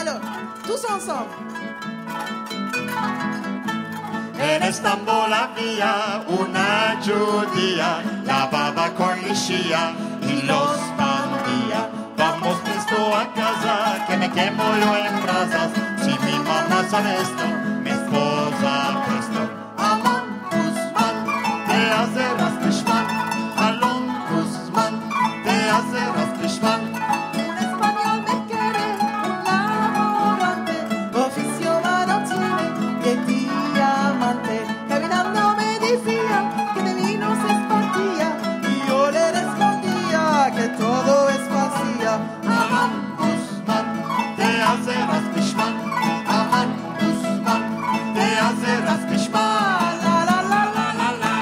Alors, tous ensemble. En Estambul había una judía, lavaba con lejía y los bandía. Vamos presto a casa, que me quemo yo en brasas. Si mi mamá sabe esto, mi esposa presto. Amon Guzmán, te hacerás Fishman. Alon Guzmán, te hacerás Fishman. Un español me quiere, un laborante, oficio mano tiene de diamante. Caminando me decía que de mí no se espantía y yo le respondía que todo es vacía. Amon Guzmán, te hacerás Fishman. Amon Guzmán, te hacerás Fishman. La la la la la la.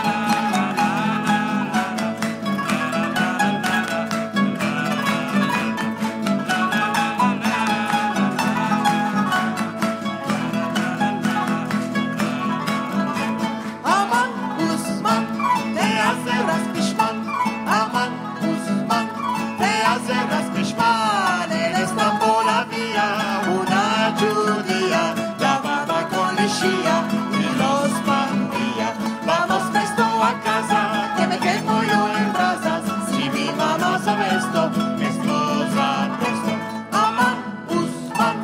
Aman Guzmán, Te hacerás Fishman. Amon Guzmán, te hacerás Fishman. En Estambul había una judía, lavaba con lejía y los bandía. Vamos presto a casa, que me quemo yo en brasas. Si mi mamá sabe esto, mi esposa presto. Amon Guzmán,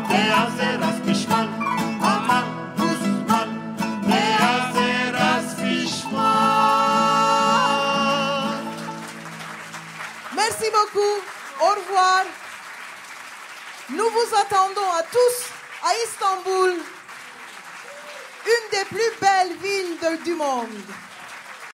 te hacerás Fishman. Amon Guzmán, te hacerás Fishman. Merci beaucoup. Au revoir. Nous vous attendons à tous à Istanbul, une des plus belles villes du monde.